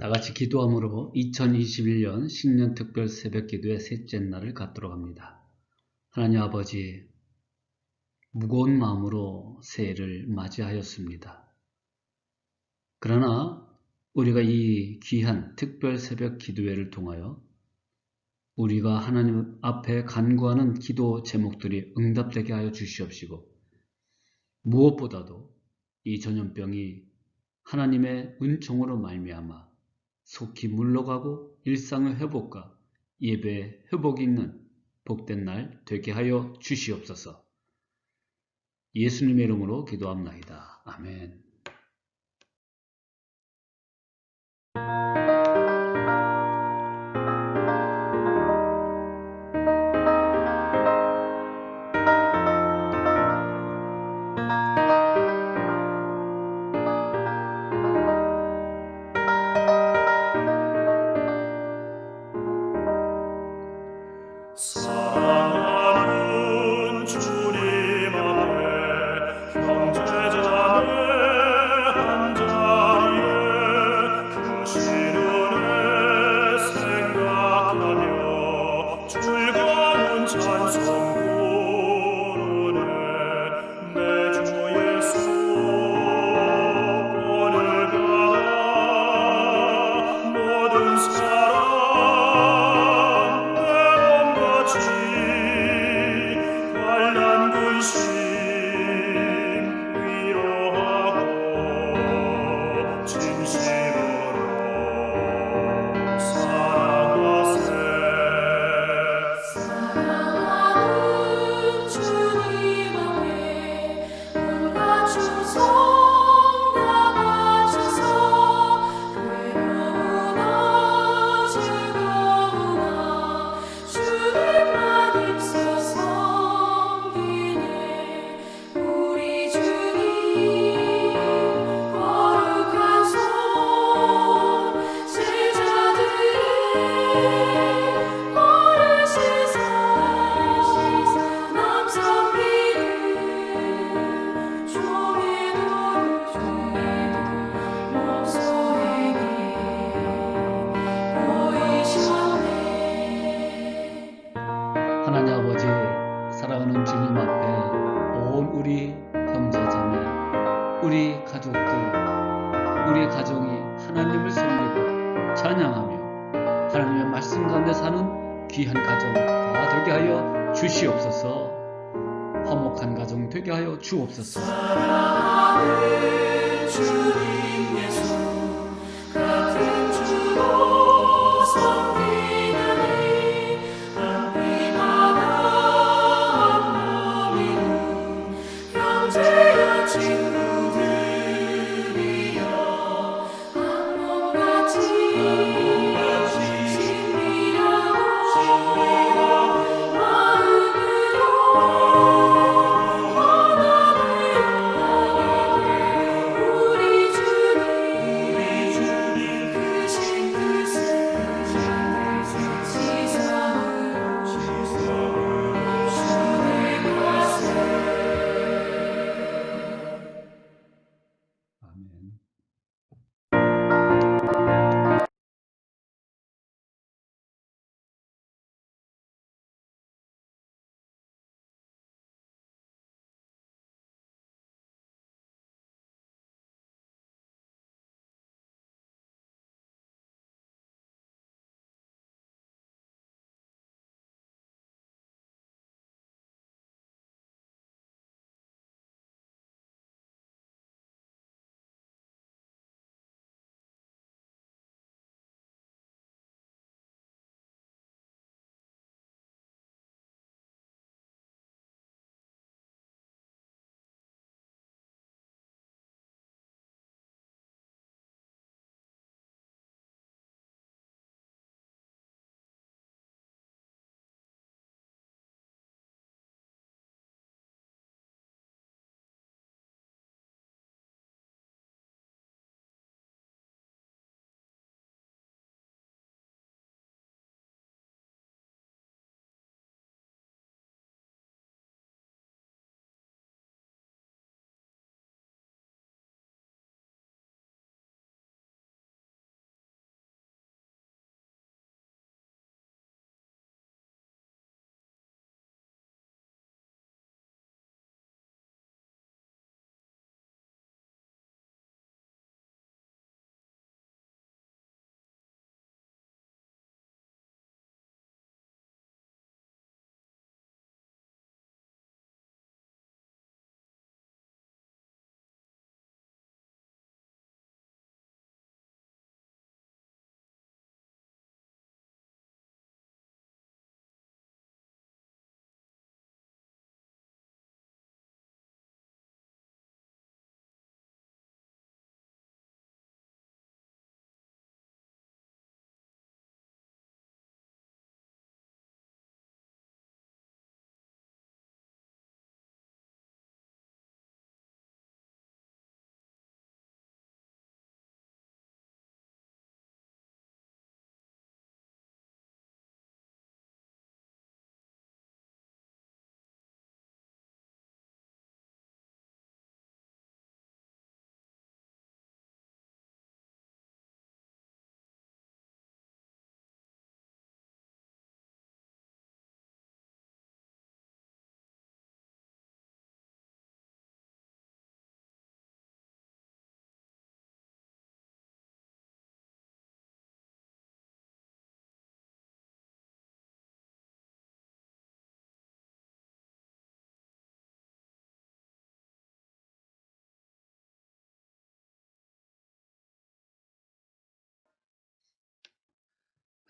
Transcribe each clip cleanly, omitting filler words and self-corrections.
다 같이 기도함으로 2021년 신년 특별 새벽 기도의 셋째 날을 갖도록 합니다. 하나님 아버지, 무거운 마음으로 새해를 맞이하였습니다. 그러나 우리가 이 귀한 특별 새벽 기도회를 통하여 우리가 하나님 앞에 간구하는 기도 제목들이 응답되게 하여 주시옵시고, 무엇보다도 이 전염병이 하나님의 은총으로 말미암아 속히 물러가고 일상의 회복과 예배의 회복이 있는 복된 날 되게 하여 주시옵소서. 예수님의 이름으로 기도합나이다. 아멘. 사랑하는 주님 앞에 형제자매 한자리에 그 시련을 생각하며 즐거운 찬송 부르네. 내 주 예수 오늘 가라 모든 사람 관란 근심 위로하고 진심으로 사랑하세. 사랑하는 주님 앞에 온갖 충성 다 바쳐서 괴로우나 즐거우나 주님만 입서 섬기네. 우리 주님 거룩한 손 제자들의 어르시사 남 섬기는 종의 도를 목소에게 보이셨네. 하나님 아버지, 사랑하는 주님 앞에 온 우리 형제자매, 우리 가족들, 우리 가정이 하나님을 섬기고 찬양하며 하나님의 말씀 가운데 사는 귀한 가정 다 되게 하여 주시옵소서. 화목한 가정 되게 하여 주옵소서. 사랑하는 주님 예수 같은 주로 섬기나니 한 피마다 한 몸이요 형제여 친구들이여 한 몸같이 신비하고 마음으로 우리 주님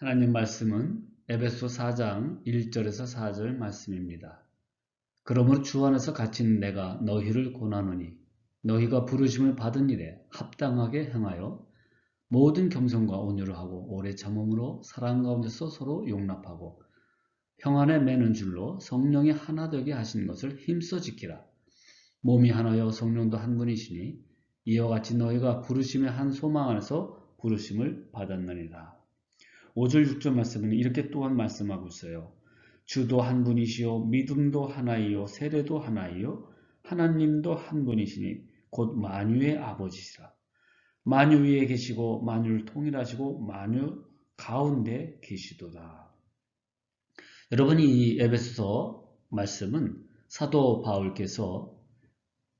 하나님 말씀은 에베소 4장 1절에서 4절 말씀입니다. 그러므로 주 안에서 갇힌 내가 너희를 권하노니 너희가 부르심을 받은 일에 합당하게 행하여 모든 겸손과 온유를 하고 오래 참음으로 사랑 가운데서 서로 용납하고 평안에 매는 줄로 성령이 하나 되게 하신 것을 힘써 지키라. 몸이 하나여 성령도 한 분이시니 이와 같이 너희가 부르심의 한 소망 안에서 부르심을 받았느니라. 5절 6절 말씀은 이렇게 또한 말씀하고 있어요. 주도 한 분이시요 믿음도 하나이요 세례도 하나이요 하나님도 한 분이시니 곧 만유의 아버지시라. 만유 위에 계시고 만유를 통일하시고 만유 가운데 계시도다. 여러분, 이 에베소서 말씀은 사도 바울께서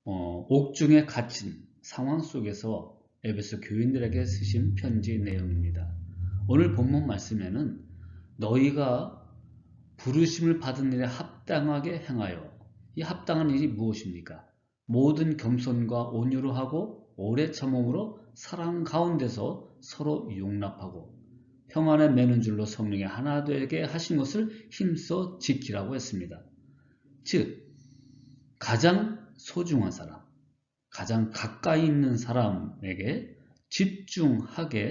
옥중에 갇힌 상황 속에서 에베소 교인들에게 쓰신 편지 내용입니다. 오늘 본문 말씀에는 너희가 부르심을 받은 일에 합당하게 행하여, 이 합당한 일이 무엇입니까? 모든 겸손과 온유로 하고 오래 참음으로 사랑 가운데서 서로 용납하고 평안에 매는 줄로 성령이 하나 되게 하신 것을 힘써 지키라고 했습니다. 즉 가장 소중한 사람, 가장 가까이 있는 사람에게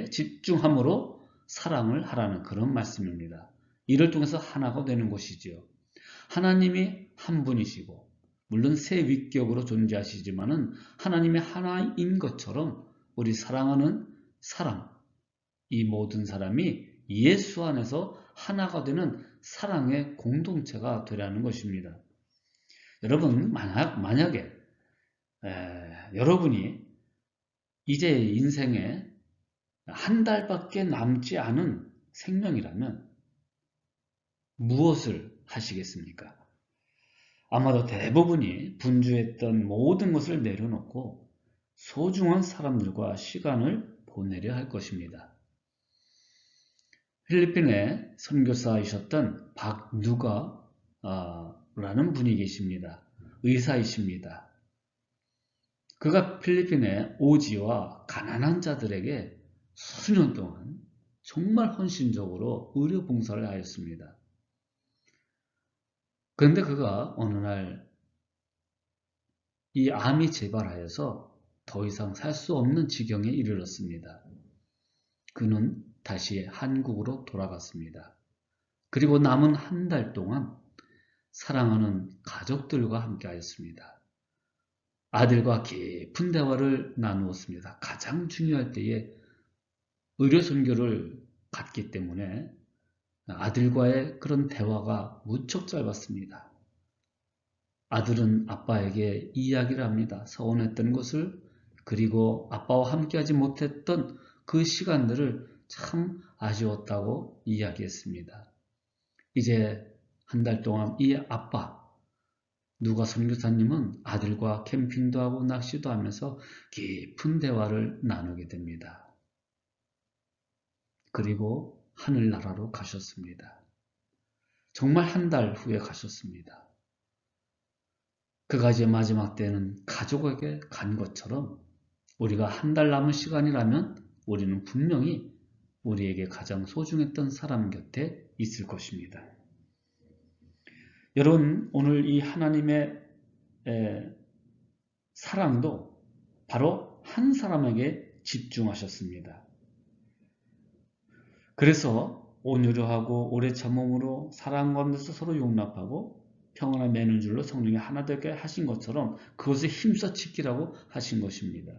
집중함으로 사랑을 하라는 그런 말씀입니다. 이를 통해서 하나가 되는 것이지요. 하나님이 한 분이시고 물론 세 위격으로 존재하시지만은 하나님이 하나인 것처럼 우리 사랑하는 사람, 이 모든 사람이 예수 안에서 하나가 되는 사랑의 공동체가 되라는 것입니다. 여러분, 만약에 여러분이 이제 인생에 한 달밖에 남지 않은 생명이라면 무엇을 하시겠습니까? 아마도 대부분이 분주했던 모든 것을 내려놓고 소중한 사람들과 시간을 보내려 할 것입니다. 필리핀의 선교사이셨던 박누가 라는 분이 계십니다. 의사이십니다. 그가 필리핀의 오지와 가난한 자들에게 수년 동안 정말 헌신적으로 의료 봉사를 하였습니다. 그런데 그가 어느 날 이 암이 재발하여서 더 이상 살 수 없는 지경에 이르렀습니다. 그는 다시 한국으로 돌아갔습니다. 그리고 남은 한 달 동안 사랑하는 가족들과 함께 하였습니다. 아들과 깊은 대화를 나누었습니다. 가장 중요할 때에 의료 선교를 갔기 때문에 아들과의 그런 대화가 무척 짧았습니다. 아들은 아빠에게 이야기를 합니다. 서운했던 것을, 그리고 아빠와 함께하지 못했던 그 시간들을 참 아쉬웠다고 이야기했습니다. 이제 한 달 동안 이 아빠, 누가 선교사님은 아들과 캠핑도 하고 낚시도 하면서 깊은 대화를 나누게 됩니다. 그리고 하늘나라로 가셨습니다. 정말 한 달 후에 가셨습니다. 그가 이제 마지막 때는 가족에게 간 것처럼 우리가 한 달 남은 시간이라면 우리는 분명히 우리에게 가장 소중했던 사람 곁에 있을 것입니다. 여러분, 오늘 이 하나님의 사랑도 바로 한 사람에게 집중하셨습니다. 그래서 온유로 하고 오래 참음으로 사랑 가운데서 서로 용납하고 평안에 매는 줄로 성령이 하나 되게 하신 것처럼 그것을 힘써 지키라고 하신 것입니다.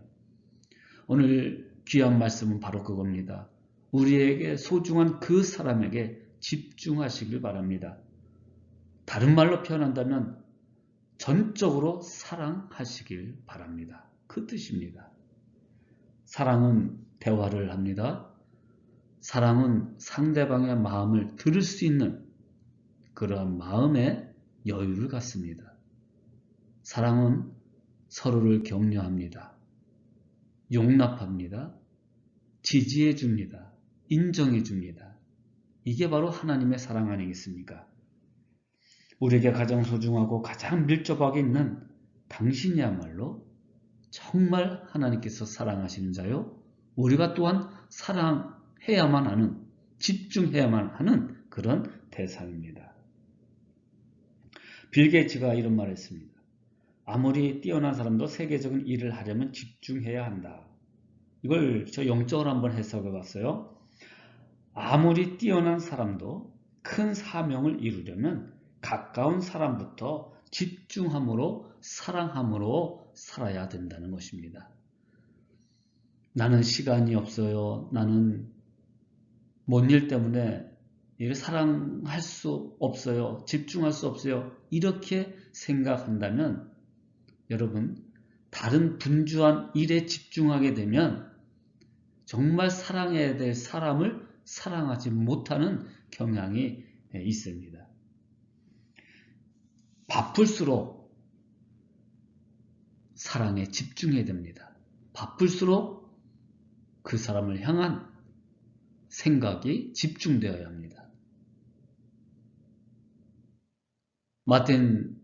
오늘 귀한 말씀은 바로 그겁니다. 우리에게 소중한 그 사람에게 집중하시길 바랍니다. 다른 말로 표현한다면 전적으로 사랑하시길 바랍니다. 그 뜻입니다. 사랑은 대화를 합니다. 사랑은 상대방의 마음을 들을 수 있는 그러한 마음의 여유를 갖습니다. 사랑은 서로를 격려합니다. 용납합니다. 지지해 줍니다. 인정해 줍니다. 이게 바로 하나님의 사랑 아니겠습니까? 우리에게 가장 소중하고 가장 밀접하게 있는 당신이야말로 정말 하나님께서 사랑하시는 자요, 우리가 또한 사랑해야만 하는 집중해야만 하는 그런 대상입니다. 빌 게이츠가 이런 말을 했습니다. 아무리 뛰어난 사람도 세계적인 일을 하려면 집중해야 한다. 이걸 저 영적으로 한번 해석해 봤어요. 아무리 뛰어난 사람도 큰 사명을 이루려면 가까운 사람부터 집중함으로 사랑함으로 살아야 된다는 것입니다. 나는 시간이 없어요. 나는 뭔 일 때문에 사랑할 수 없어요. 집중할 수 없어요. 이렇게 생각한다면 여러분, 다른 분주한 일에 집중하게 되면 정말 사랑해야 될 사람을 사랑하지 못하는 경향이 있습니다. 바쁠수록 사랑에 집중해야 됩니다. 바쁠수록 그 사람을 향한 생각이 집중되어야 합니다. 마틴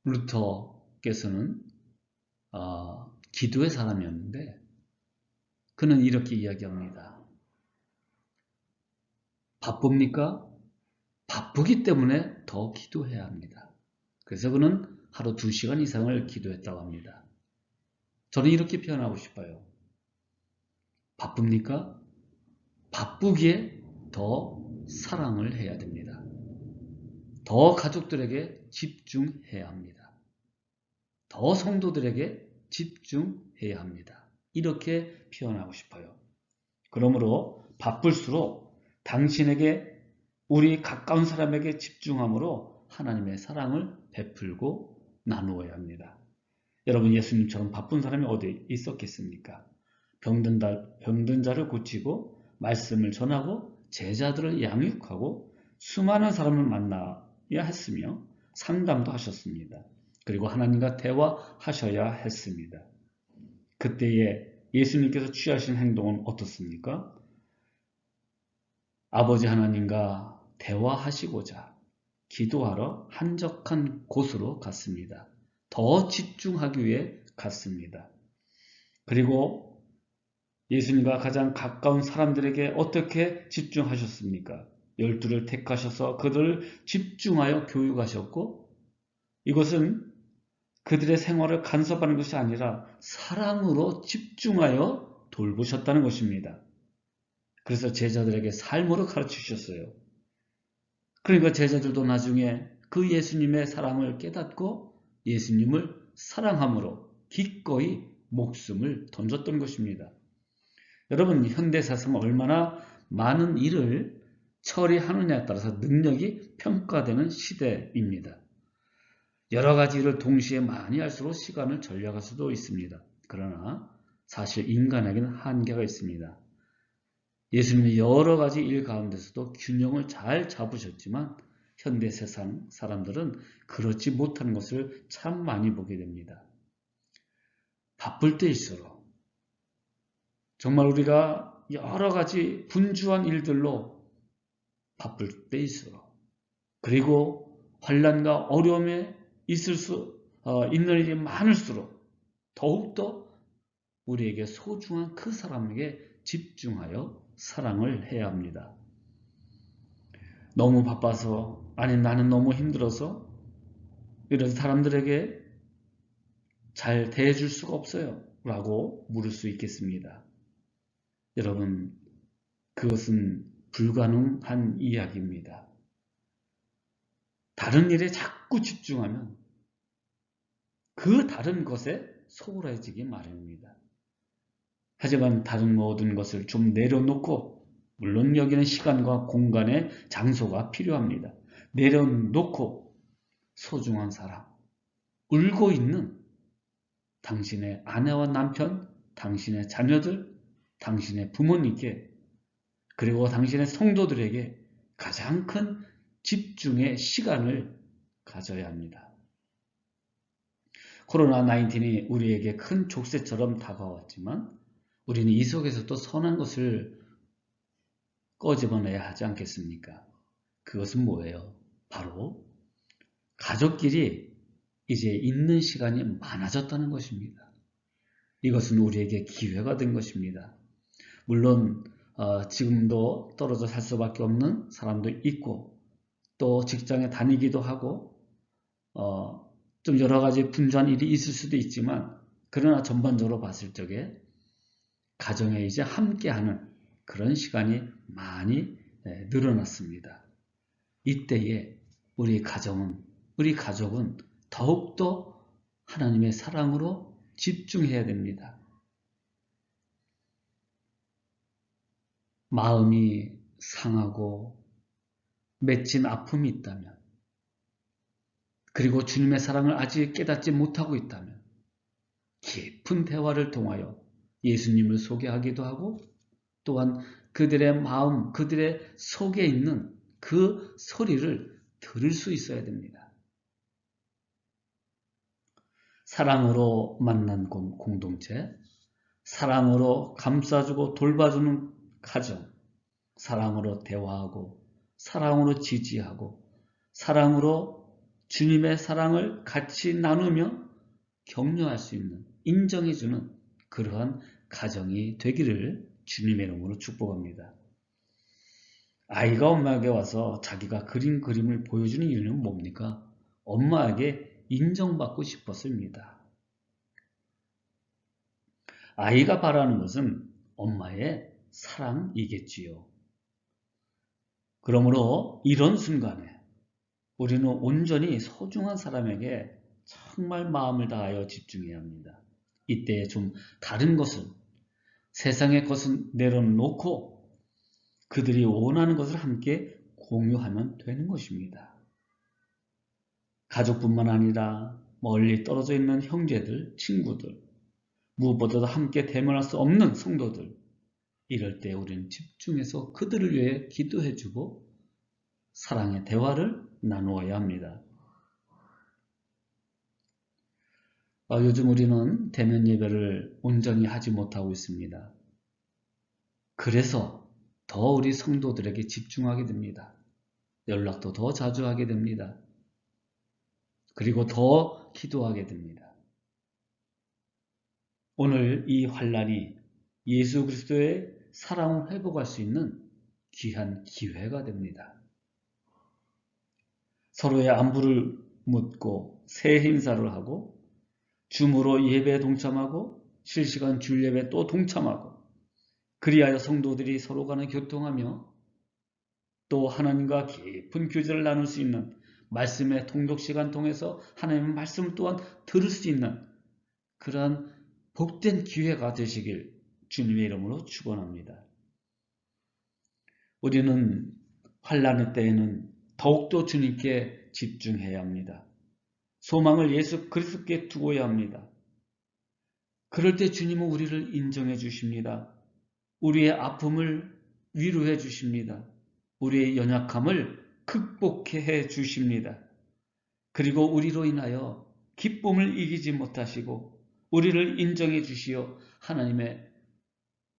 루터께서는 기도의 사람이었는데 그는 이렇게 이야기합니다. 바쁩니까? 바쁘기 때문에 더 기도해야 합니다. 그래서 그는 하루 2시간 이상을 기도했다고 합니다. 저는 이렇게 표현하고 싶어요. 바쁩니까? 바쁘기에 더 사랑을 해야 됩니다. 더 가족들에게 집중해야 합니다. 더 성도들에게 집중해야 합니다. 이렇게 표현하고 싶어요. 그러므로 바쁠수록 당신에게 우리 가까운 사람에게 집중함으로 하나님의 사랑을 베풀고 나누어야 합니다. 여러분, 예수님처럼 바쁜 사람이 어디 있었겠습니까? 병든 자를 고치고 말씀을 전하고 제자들을 양육하고 수많은 사람을 만나야 했으며 상담도 하셨습니다. 그리고 하나님과 대화하셔야 했습니다. 그때에 예수님께서 취하신 행동은 어떻습니까? 아버지 하나님과 대화하시고자 기도하러 한적한 곳으로 갔습니다. 더 집중하기 위해 갔습니다. 그리고 예수님과 가장 가까운 사람들에게 어떻게 집중하셨습니까? 12를 택하셔서 그들을 집중하여 교육하셨고, 이것은 그들의 생활을 간섭하는 것이 아니라 사랑으로 집중하여 돌보셨다는 것입니다. 그래서 제자들에게 삶으로 가르치셨어요. 그러니까 제자들도 나중에 그 예수님의 사랑을 깨닫고 예수님을 사랑함으로 기꺼이 목숨을 던졌던 것입니다. 여러분, 현대 세상은 얼마나 많은 일을 처리하느냐에 따라서 능력이 평가되는 시대입니다. 여러 가지 일을 동시에 많이 할수록 시간을 절약할 수도 있습니다. 그러나 사실 인간에게는 한계가 있습니다. 예수님이 여러 가지 일 가운데서도 균형을 잘 잡으셨지만 현대 세상 사람들은 그렇지 못하는 것을 참 많이 보게 됩니다. 바쁠 때일수록 정말 우리가 여러 가지 분주한 일들로 바쁠 때일수록 그리고 환난과 어려움에 있는 일이 많을수록 더욱더 우리에게 소중한 그 사람에게 집중하여 사랑을 해야 합니다. 너무 바빠서, 아니 나는 너무 힘들어서 이런 사람들에게 잘 대해줄 수가 없어요 라고 물을 수 있겠습니다. 여러분, 그것은 불가능한 이야기입니다. 다른 일에 자꾸 집중하면 그 다른 것에 소홀해지기 마련입니다. 하지만 다른 모든 것을 좀 내려놓고, 물론 여기는 시간과 공간의 장소가 필요합니다. 내려놓고 소중한 사람, 울고 있는 당신의 아내와 남편, 당신의 자녀들, 당신의 부모님께, 그리고 당신의 성도들에게 가장 큰 집중의 시간을 가져야 합니다. 코로나19이 우리에게 큰 족쇄처럼 다가왔지만 우리는 이 속에서 또 선한 것을 꺼집어내야 하지 않겠습니까? 그것은 뭐예요? 바로 가족끼리 이제 있는 시간이 많아졌다는 것입니다. 이것은 우리에게 기회가 된 것입니다. 물론 지금도 떨어져 살 수밖에 없는 사람도 있고, 또 직장에 다니기도 하고, 좀 여러 가지 분주한 일이 있을 수도 있지만, 그러나 전반적으로 봤을 적에 가정에 이제 함께하는 그런 시간이 많이 늘어났습니다. 이때에 우리 가족은 더욱더 하나님의 사랑으로 집중해야 됩니다. 마음이 상하고 맺힌 아픔이 있다면, 그리고 주님의 사랑을 아직 깨닫지 못하고 있다면, 깊은 대화를 통하여 예수님을 소개하기도 하고, 또한 그들의 마음, 그들의 속에 있는 그 소리를 들을 수 있어야 됩니다. 사랑으로 만난 공동체, 사랑으로 감싸주고 돌봐주는 가정, 사랑으로 대화하고, 사랑으로 지지하고, 사랑으로 주님의 사랑을 같이 나누며 격려할 수 있는, 인정해주는 그러한 가정이 되기를 주님의 이름으로 축복합니다. 아이가 엄마에게 와서 자기가 그린 그림을 보여주는 이유는 뭡니까? 엄마에게 인정받고 싶었습니다. 아이가 바라는 것은 엄마의 사랑이겠지요. 그러므로 이런 순간에 우리는 온전히 소중한 사람에게 정말 마음을 다하여 집중해야 합니다. 이때 좀 다른 것을, 세상의 것은 내려놓고 그들이 원하는 것을 함께 공유하면 되는 것입니다. 가족뿐만 아니라 멀리 떨어져 있는 형제들, 친구들, 무엇보다도 함께 대면할 수 없는 성도들, 이럴 때 우리는 집중해서 그들을 위해 기도해주고 사랑의 대화를 나누어야 합니다. 요즘 우리는 대면 예배를 온전히 하지 못하고 있습니다. 그래서 더 우리 성도들에게 집중하게 됩니다. 연락도 더 자주 하게 됩니다. 그리고 더 기도하게 됩니다. 오늘 이 환난이 예수 그리스도의 사랑을 회복할 수 있는 귀한 기회가 됩니다. 서로의 안부를 묻고 새해 인사를 하고 줌으로 예배에 동참하고 실시간 주일 예배에 또 동참하고, 그리하여 성도들이 서로 간에 교통하며 또 하나님과 깊은 교제를 나눌 수 있는, 말씀의 통독 시간 통해서 하나님의 말씀을 또한 들을 수 있는 그러한 복된 기회가 되시길 주님의 이름으로 축원합니다. 우리는 환난의 때에는 더욱더 주님께 집중해야 합니다. 소망을 예수 그리스도께 두어야 합니다. 그럴 때 주님은 우리를 인정해 주십니다. 우리의 아픔을 위로해 주십니다. 우리의 연약함을 극복해 주십니다. 그리고 우리로 인하여 기쁨을 이기지 못하시고 우리를 인정해 주시어 하나님의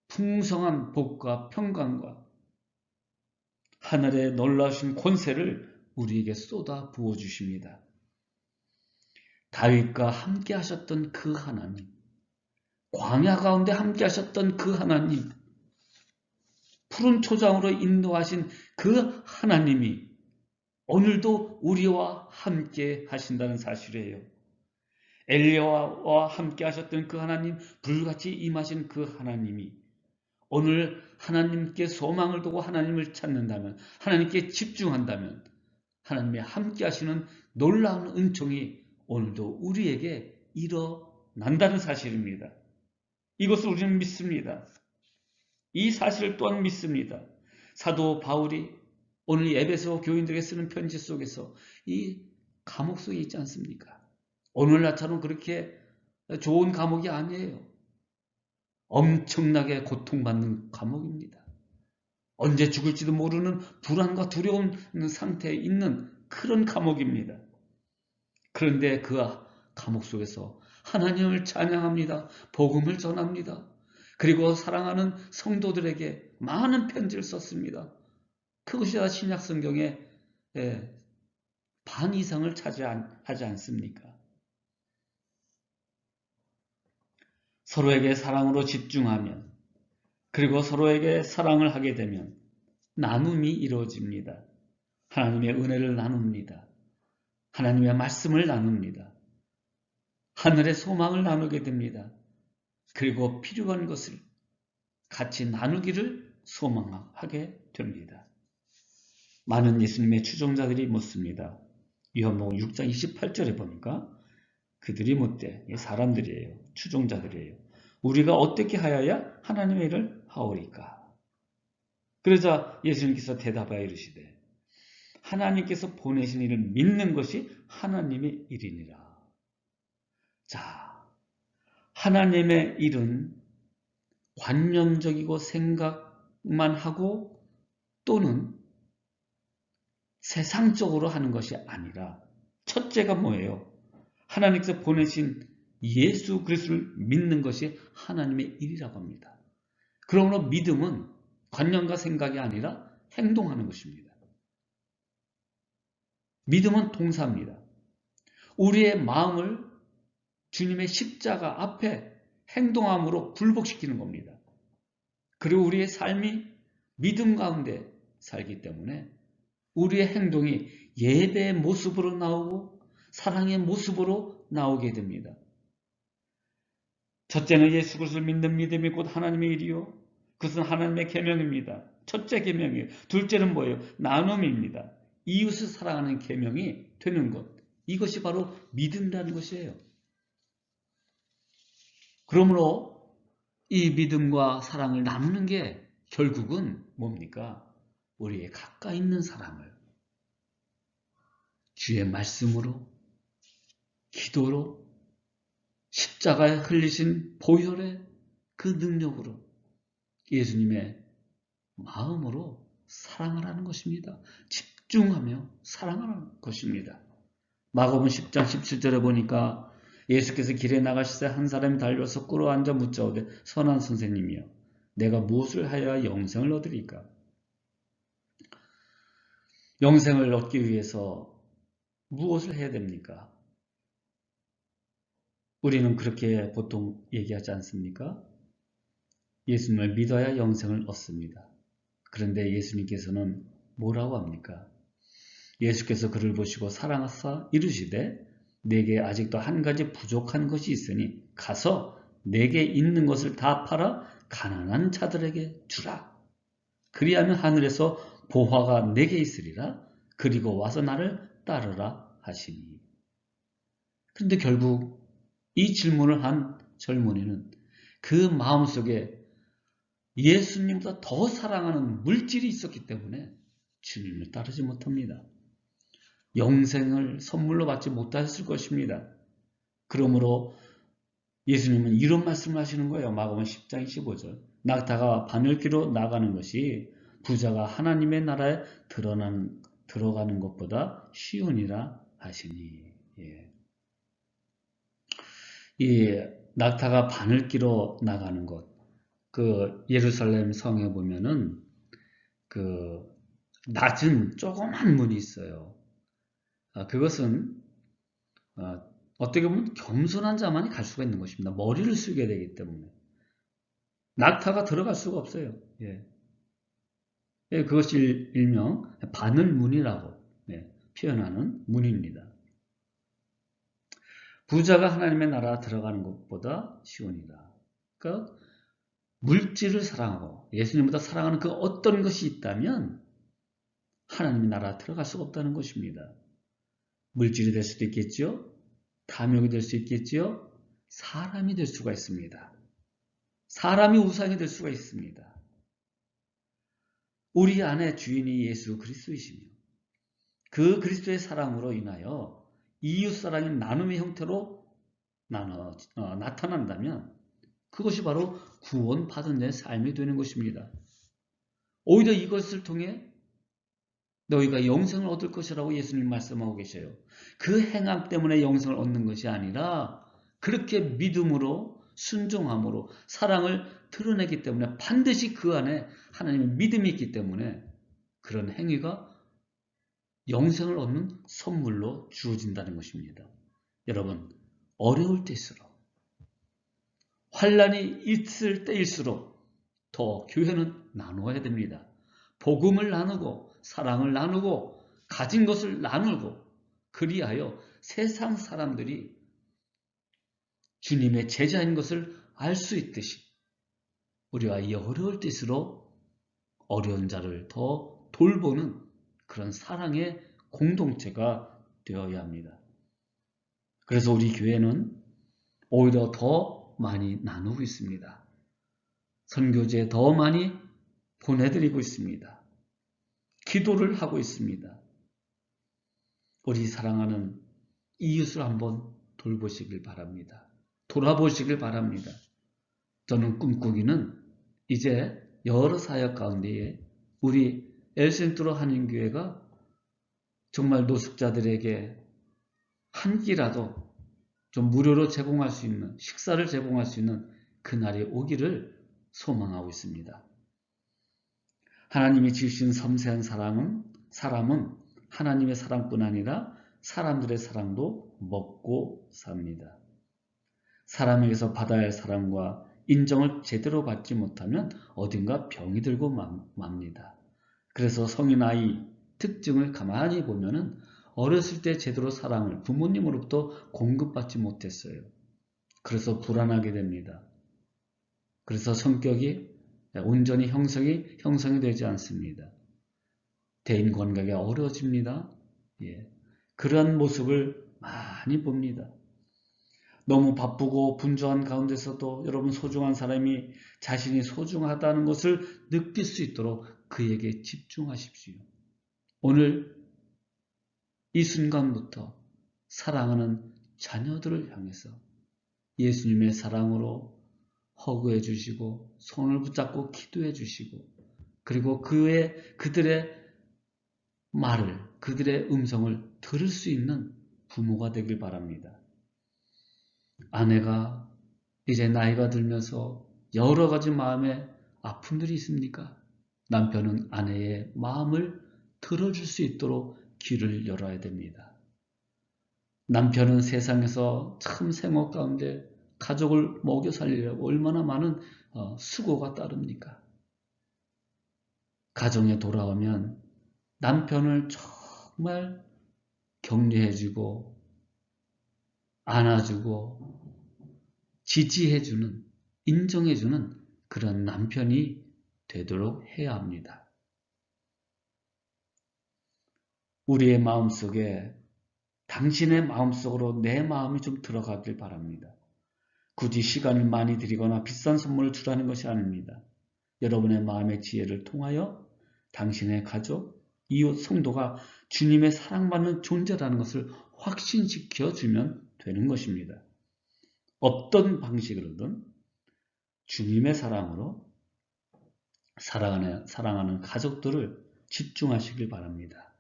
풍성한 복과 평강과 하늘의 놀라우신 권세를 우리에게 쏟아 부어 주십니다. 다윗과 함께 하셨던 그 하나님, 광야 가운데 함께 하셨던 그 하나님, 푸른 초장으로 인도하신 그 하나님이 오늘도 우리와 함께 하신다는 사실이에요. 엘리야와 함께 하셨던 그 하나님, 불같이 임하신 그 하나님이 오늘 하나님께 소망을 두고 하나님을 찾는다면, 하나님께 집중한다면 하나님의 함께 하시는 놀라운 은총이 오늘도 우리에게 일어난다는 사실입니다. 이것을 우리는 믿습니다. 이 사실 또한 믿습니다. 사도 바울이 오늘 에베소 교인들에게 쓰는 편지 속에서 이 감옥 속에 있지 않습니까? 오늘날처럼 그렇게 좋은 감옥이 아니에요. 엄청나게 고통받는 감옥입니다. 언제 죽을지도 모르는 불안과 두려운 상태에 있는 그런 감옥입니다. 그런데 그 감옥 속에서 하나님을 찬양합니다. 복음을 전합니다. 그리고 사랑하는 성도들에게 많은 편지를 썼습니다. 그것이 다 신약 성경의 반 이상을 차지하지 않습니까? 서로에게 사랑으로 집중하면 그리고 서로에게 사랑을 하게 되면 나눔이 이루어집니다. 하나님의 은혜를 나눕니다. 하나님의 말씀을 나눕니다. 하늘의 소망을 나누게 됩니다. 그리고 필요한 것을 같이 나누기를 소망하게 됩니다. 많은 예수님의 추종자들이 묻습니다. 요한복음 6장 28절에 보니까 그들이 묻되, 사람들이에요. 추종자들이에요. 우리가 어떻게 하여야 하나님의 일을 하오리까? 그러자 예수님께서 대답하여 이르시되, 하나님께서 보내신 일을 믿는 것이 하나님의 일이니라. 자, 하나님의 일은 관념적이고 생각만 하고 또는 세상적으로 하는 것이 아니라 첫째가 뭐예요? 하나님께서 보내신 예수 그리스도를 믿는 것이 하나님의 일이라고 합니다. 그러므로 믿음은 관념과 생각이 아니라 행동하는 것입니다. 믿음은 동사입니다. 우리의 마음을 주님의 십자가 앞에 행동함으로 굴복시키는 겁니다. 그리고 우리의 삶이 믿음 가운데 살기 때문에 우리의 행동이 예배의 모습으로 나오고 사랑의 모습으로 나오게 됩니다. 첫째는 예수 그리스도를 믿는 믿음이 곧 하나님의 일이요. 그것은 하나님의 계명입니다. 첫째 계명이에요. 둘째는 뭐예요? 나눔입니다. 이웃을 사랑하는 계명이 되는 것. 이것이 바로 믿음이라는 것이에요. 그러므로 이 믿음과 사랑을 나누는 게 결국은 뭡니까? 우리의 가까이 있는 사람을 주의 말씀으로, 기도로, 십자가에 흘리신 보혈의 그 능력으로 예수님의 마음으로 사랑을 하는 것입니다. 집중하며 사랑하는 것입니다. 마가복음 10장 17절에 보니까 예수께서 길에 나가실 때 한 사람이 달려서 꿇어앉아 묻자오되, 선한 선생님이여, 내가 무엇을 하여야 영생을 얻으리까? 영생을 얻기 위해서 무엇을 해야 됩니까? 우리는 그렇게 보통 얘기하지 않습니까? 예수님을 믿어야 영생을 얻습니다. 그런데 예수님께서는 뭐라고 합니까? 예수께서 그를 보시고 사랑하사 이르시되, 내게 아직도 한 가지 부족한 것이 있으니 가서 내게 있는 것을 다 팔아 가난한 자들에게 주라. 그리하면 하늘에서 보화가 내게 있으리라. 그리고 와서 나를 따르라 하시니. 그런데 결국 이 질문을 한 젊은이는 그 마음속에 예수님보다 더 사랑하는 물질이 있었기 때문에 주님을 따르지 못합니다. 영생을 선물로 받지 못하셨을 것입니다. 그러므로 예수님은 이런 말씀을 하시는 거예요. 마가복음 10장 15절. 낙타가 바늘기로 나가는 것이 부자가 하나님의 나라에 들어가는 것보다 쉬우니라 하시니. 예. 이 낙타가 바늘기로 나가는 것, 그 예루살렘 성에 보면은 그 낮은 조그만 문이 있어요. 그것은 어떻게 보면 겸손한 자만이 갈 수가 있는 것입니다. 머리를 숙여야 되기 때문에. 낙타가 들어갈 수가 없어요. 예. 예, 그것이 일명 바늘문이라고 표현하는 문입니다. 부자가 하나님의 나라 들어가는 것보다 쉬우니라. 그러니까 물질을 사랑하고 예수님보다 사랑하는 그 어떤 것이 있다면 하나님의 나라 들어갈 수가 없다는 것입니다. 물질이 될 수도 있겠죠. 탐욕이 될 수 있겠죠. 사람이 될 수가 있습니다. 사람이 우상이 될 수가 있습니다. 우리 안에 주인이 예수 그리스도이시며 그 그리스도의 사랑으로 인하여 이웃사랑이 나눔의 형태로 나타난다면 그것이 바로 구원받은 내 삶이 되는 것입니다. 오히려 이것을 통해 너희가 영생을 얻을 것이라고 예수님 말씀하고 계셔요. 그 행함 때문에 영생을 얻는 것이 아니라 그렇게 믿음으로 순종함으로 사랑을 드러내기 때문에 반드시 그 안에 하나님의 믿음이 있기 때문에 그런 행위가 영생을 얻는 선물로 주어진다는 것입니다. 여러분, 어려울 때일수록 환난이 있을 때일수록 더 교회는 나누어야 됩니다. 복음을 나누고 사랑을 나누고 가진 것을 나누고 그리하여 세상 사람들이 주님의 제자인 것을 알 수 있듯이 우리와 이 어려울 때일수록 어려운 자를 더 돌보는 그런 사랑의 공동체가 되어야 합니다. 그래서 우리 교회는 오히려 더 많이 나누고 있습니다. 선교지에 더 많이 보내드리고 있습니다. 기도를 하고 있습니다. 우리 사랑하는 이웃을 한번 돌보시길 바랍니다. 돌아보시길 바랍니다. 저는 꿈꾸기는 이제 여러 사역 가운데에 우리 엘센트로 한인교회가 정말 노숙자들에게 한 끼라도 좀 무료로 제공할 수 있는, 식사를 제공할 수 있는 그날이 오기를 소망하고 있습니다. 하나님이 지으신 섬세한 사람은 하나님의 사랑뿐 아니라 사람들의 사랑도 먹고 삽니다. 사람에게서 받아야 할 사랑과 인정을 제대로 받지 못하면 어딘가 병이 들고 맙니다. 그래서 성인 아이 특징을 가만히 보면은 어렸을 때 제대로 사랑을 부모님으로부터 공급받지 못했어요. 그래서 불안하게 됩니다. 그래서 성격이 온전히 형성이 되지 않습니다. 대인 관계가 어려워집니다. 그러한 모습을 많이 봅니다. 너무 바쁘고 분주한 가운데서도 여러분 소중한 사람이 자신이 소중하다는 것을 느낄 수 있도록 그에게 집중하십시오. 오늘 이 순간부터 사랑하는 자녀들을 향해서 예수님의 사랑으로 허구해 주시고 손을 붙잡고 기도해 주시고 그리고 그들의 말을, 그들의 음성을 들을 수 있는 부모가 되길 바랍니다. 아내가 이제 나이가 들면서 여러 가지 마음의 아픔들이 있습니까? 남편은 아내의 마음을 들어줄 수 있도록 귀를 열어야 됩니다. 남편은 세상에서 참 생업 가운데 가족을 먹여 살리려고 얼마나 많은 수고가 따릅니까? 가정에 돌아오면 남편을 정말 격려해주고 안아주고 지지해주는, 인정해주는 그런 남편이 되도록 해야 합니다. 우리의 마음속에 당신의 마음속으로 내 마음이 좀 들어가길 바랍니다. 굳이 시간을 많이 들이거나 비싼 선물을 주라는 것이 아닙니다. 여러분의 마음의 지혜를 통하여 당신의 가족, 이웃, 성도가 주님의 사랑받는 존재라는 것을 확신시켜 주면 되는 것입니다. 어떤 방식으로든 주님의 사랑으로 사랑하는 가족들을 집중하시길 바랍니다.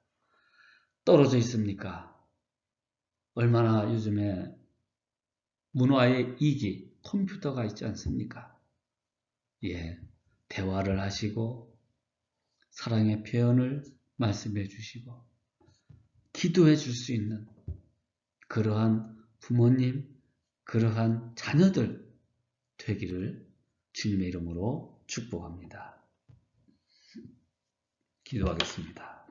떨어져 있습니까? 얼마나 요즘에 문화의 이기, 컴퓨터가 있지 않습니까? 대화를 하시고 사랑의 표현을 말씀해 주시고 기도해 줄 수 있는 그러한 부모님, 그러한 자녀들 되기를 주님의 이름으로 축복합니다. 기도하겠습니다.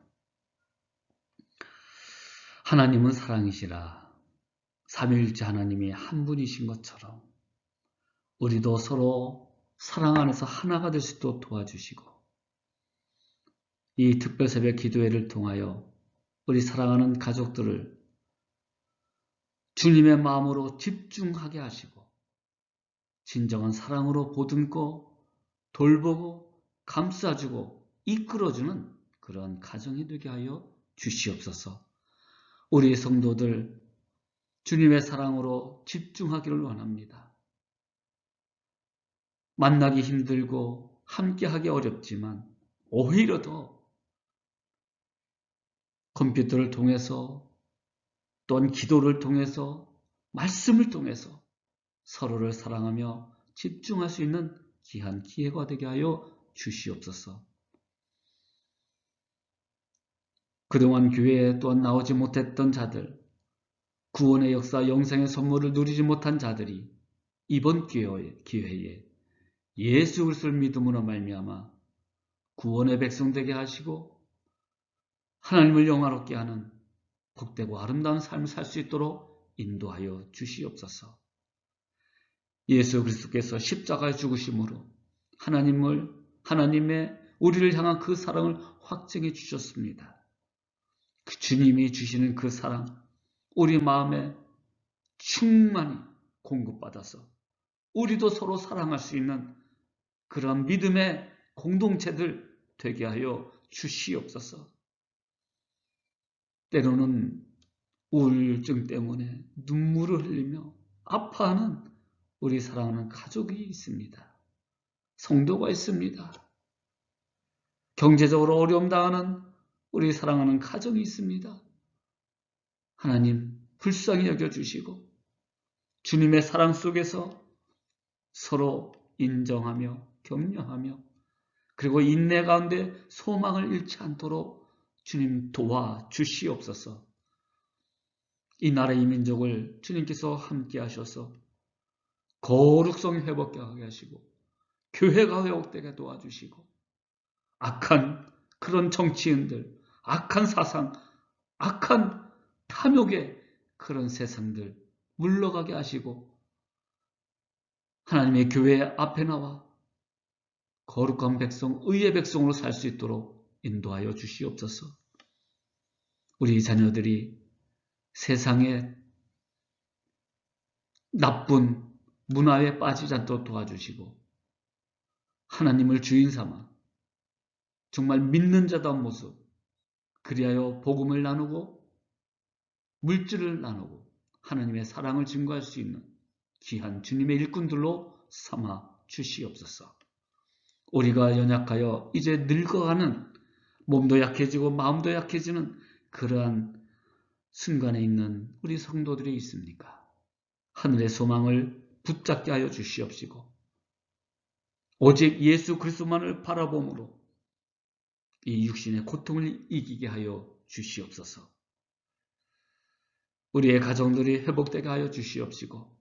하나님은 사랑이시라. 삼위일체 하나님이 한 분이신 것처럼 우리도 서로 사랑 안에서 하나가 될 수 있도록 도와주시고 이 특별 새벽 기도회를 통하여 우리 사랑하는 가족들을 주님의 마음으로 집중하게 하시고 진정한 사랑으로 보듬고 돌보고 감싸주고 이끌어주는 그런 가정이 되게 하여 주시옵소서. 우리 성도들 주님의 사랑으로 집중하기를 원합니다. 만나기 힘들고 함께하기 어렵지만 오히려 더 컴퓨터를 통해서 또한 기도를 통해서 말씀을 통해서 서로를 사랑하며 집중할 수 있는 귀한 기회가 되게 하여 주시옵소서. 그동안 교회에 또한 나오지 못했던 자들, 구원의 역사, 영생의 선물을 누리지 못한 자들이 이번 기회에 예수 그리스도를 믿음으로 말미암아 구원의 백성 되게 하시고 하나님을 영화롭게 하는 복되고 아름다운 삶을 살 수 있도록 인도하여 주시옵소서. 예수 그리스도께서 십자가에 죽으심으로 하나님의 우리를 향한 그 사랑을 확증해 주셨습니다. 그 주님이 주시는 그 사랑, 우리 마음에 충만히 공급받아서 우리도 서로 사랑할 수 있는 그런 믿음의 공동체들 되게 하여 주시옵소서. 때로는 우울증 때문에 눈물을 흘리며 아파하는 우리 사랑하는 가족이 있습니다. 성도가 있습니다. 경제적으로 어려움 당하는 우리 사랑하는 가정이 있습니다. 하나님 불쌍히 여겨주시고 주님의 사랑 속에서 서로 인정하며 격려하며 그리고 인내 가운데 소망을 잃지 않도록 주님 도와주시옵소서. 이 나라 이 민족을 주님께서 함께 하셔서 거룩성이 회복하게 하시고 교회가 회복되게 도와주시고 악한 그런 정치인들, 악한 사상, 악한 탐욕의 그런 세상들 물러가게 하시고 하나님의 교회 앞에 나와 거룩한 백성, 의의 백성으로 살 수 있도록 인도하여 주시옵소서. 우리 자녀들이 세상의 나쁜 문화에 빠지지 않도록 도와주시고 하나님을 주인 삼아 정말 믿는 자다운 모습, 그리하여 복음을 나누고 물질을 나누고 하나님의 사랑을 증거할 수 있는 귀한 주님의 일꾼들로 삼아 주시옵소서. 우리가 연약하여 이제 늙어가는 몸도 약해지고 마음도 약해지는 그러한 순간에 있는 우리 성도들이 있습니까? 하늘의 소망을 붙잡게 하여 주시옵시고 오직 예수 그리스도만을 바라봄으로 이 육신의 고통을 이기게 하여 주시옵소서. 우리의 가정들이 회복되게 하여 주시옵시고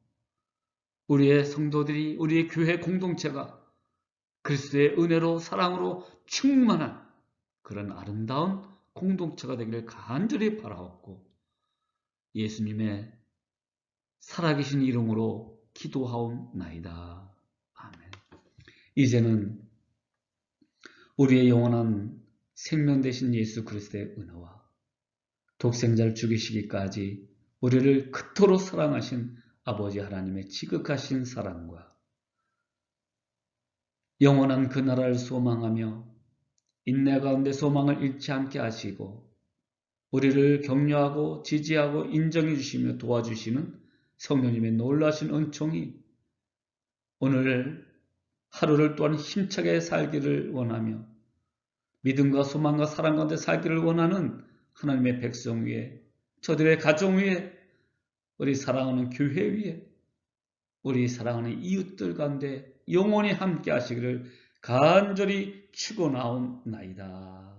우리의 성도들이 우리의 교회 공동체가 그리스도의 은혜로 사랑으로 충만한 그런 아름다운 공동체가 되기를 간절히 바라옵고 예수님의 살아계신 이름으로 기도하옵나이다. 아멘. 이제는 우리의 영원한 생명 되신 예수 그리스도의 은혜와 독생자를 죽이시기까지 우리를 그토록 사랑하신 아버지 하나님의 지극하신 사랑과 영원한 그 나라를 소망하며 인내 가운데 소망을 잃지 않게 하시고 우리를 격려하고 지지하고 인정해 주시며 도와주시는 성령님의 놀라신 은총이 오늘 하루를 또한 힘차게 살기를 원하며 믿음과 소망과 사랑 가운데 살기를 원하는 하나님의 백성 위에 저들의 가정 위에 우리 사랑하는 교회 위에 우리 사랑하는 이웃들 가운데 영원히 함께 하시기를 간절히 축원하옵나이다.